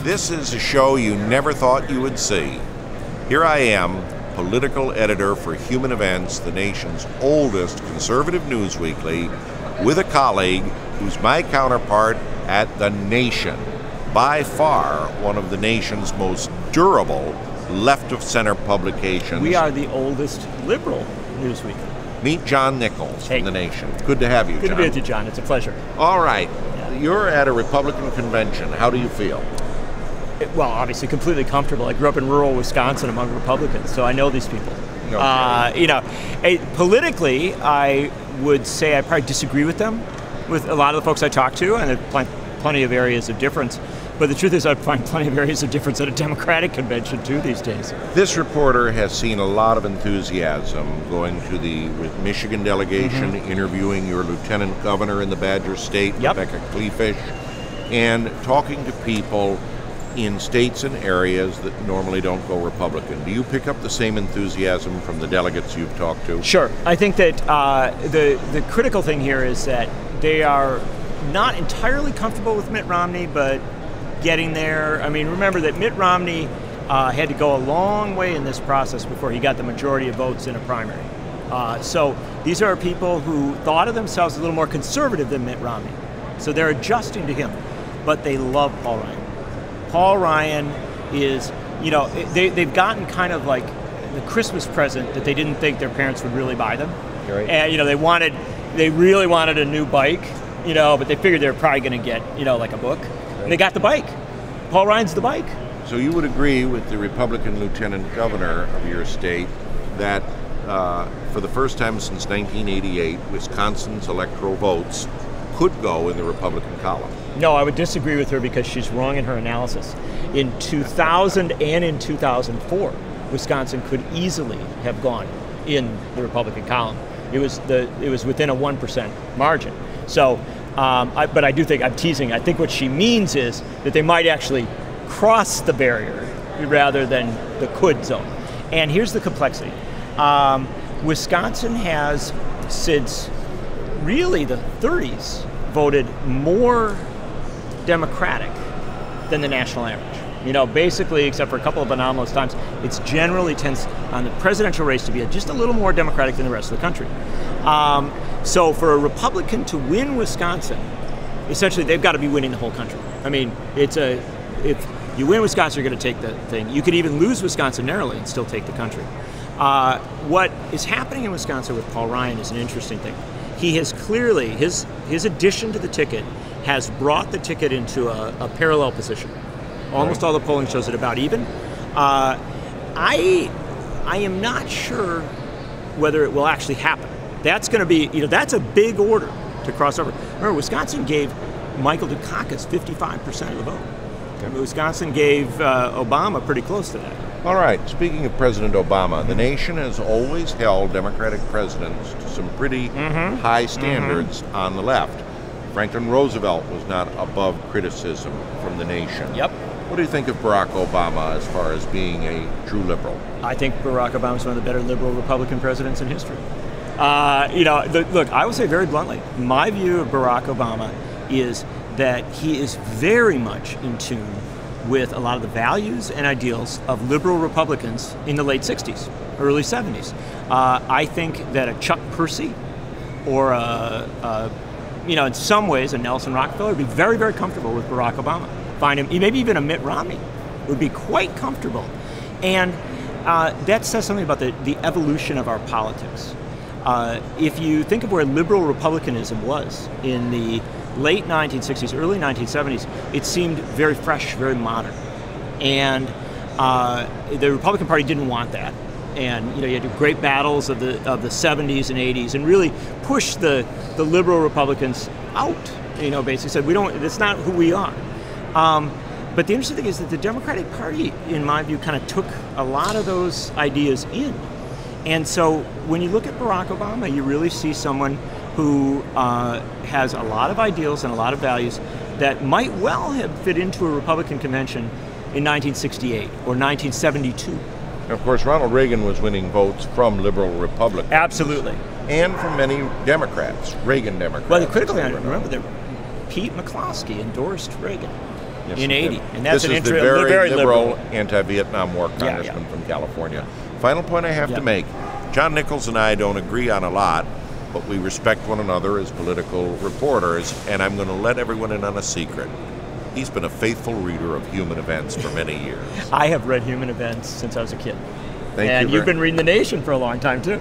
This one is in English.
This is a show you never thought you would see. Here I am, political editor for Human Events, the nation's oldest conservative news weekly, with a colleague who's my counterpart at The Nation, by far one of the nation's most durable left-of-center publications. We are the oldest liberal news weekly. Meet John Nichols from The Nation. Good to have you, John. Good to be with you, John. It's a pleasure. All right. You're at a Republican convention. How do you feel? Well, obviously completely comfortable. I grew up in rural Wisconsin among Republicans, so I know these people. Okay. Politically, I would say I probably disagree with them, with a lot of the folks I talk to, and there are plenty of areas of difference. But the truth is, I find plenty of areas of difference at a Democratic convention, too, these days. This reporter has seen a lot of enthusiasm going to the Michigan delegation, interviewing your lieutenant governor in the Badger State, Rebecca Kleefisch, and talking to people in states and areas that normally don't go Republican. Do you pick up the same enthusiasm from the delegates you've talked to? Sure. I think that the critical thing here is that they are not entirely comfortable with Mitt Romney, but getting there. I mean, remember that Mitt Romney had to go a long way in this process before he got the majority of votes in a primary. So these are people who thought of themselves a little more conservative than Mitt Romney. So they're adjusting to him, but they love Paul Ryan. Paul Ryan is, they've gotten kind of like the Christmas present that they didn't think their parents would really buy them. Right. And, they really wanted a new bike, but they figured they were probably going to get, like a book. Right. And they got the bike. Paul Ryan's the bike. So you would agree with the Republican lieutenant governor of your state that for the first time since 1988, Wisconsin's electoral votes could go in the Republican column? No, I would disagree with her because she's wrong in her analysis. In 2000 and in 2004, Wisconsin could easily have gone in the Republican column. It was within a 1% margin. So, but I do think, I'm teasing, I think what she means is that they might actually cross the barrier rather than the could zone. And here's the complexity. Wisconsin has, since really the 30s, voted more Democratic than the national average. Basically, except for a couple of anomalous times, it's generally tends on the presidential race to be just a little more Democratic than the rest of the country. So for a Republican to win Wisconsin, essentially they've got to be winning the whole country. I mean, if you win Wisconsin, you're going to take the thing. You could even lose Wisconsin narrowly and still take the country. What is happening in Wisconsin with Paul Ryan is an interesting thing. He has clearly, his addition to the ticket has brought the ticket into a parallel position. Almost all the polling shows it about even. I am not sure whether it will actually happen. That's going to be, that's a big order to cross over. Remember, Wisconsin gave Michael Dukakis 55% of the vote. Okay. Wisconsin gave Obama pretty close to that. All right, speaking of President Obama, the nation has always held Democratic presidents to some pretty high standards on the left. Franklin Roosevelt was not above criticism from the nation. Yep. What do you think of Barack Obama as far as being a true liberal? I think Barack Obama is one of the better liberal Republican presidents in history. Look, I will say very bluntly, my view of Barack Obama is that he is very much in tune with a lot of the values and ideals of liberal Republicans in the late 60s, early 70s. I think that a Chuck Percy or in some ways a Nelson Rockefeller would be very, very comfortable with Barack Obama. Find him, maybe even a Mitt Romney would be quite comfortable. And that says something about the evolution of our politics. If you think of where liberal republicanism was in the late 1960s, early 1970s, it seemed very fresh, very modern. And the Republican Party didn't want that. And you had great battles of the 70s and 80s and really pushed the liberal Republicans out. Basically said, it's not who we are. But the interesting thing is that the Democratic Party, in my view, kind of took a lot of those ideas in. And so when you look at Barack Obama, you really see someone who has a lot of ideals and a lot of values that might well have fit into a Republican convention in 1968 or 1972. Of course, Ronald Reagan was winning votes from liberal Republicans. Absolutely. And from many Democrats, Reagan Democrats. Well, the critical thing, remember that Pete McCloskey endorsed Reagan. Yes, in he '80, did. and that's this an is the very liberal liberal. anti-Vietnam War Yeah, congressman yeah. from California. Final point I have Yeah. to make. John Nichols and I don't agree on a lot, but we respect one another as political reporters, and I'm going to let everyone in on a secret. He's been a faithful reader of Human Events for many years. I have read Human Events since I was a kid. Thank and you you've been reading The Nation for a long time, too.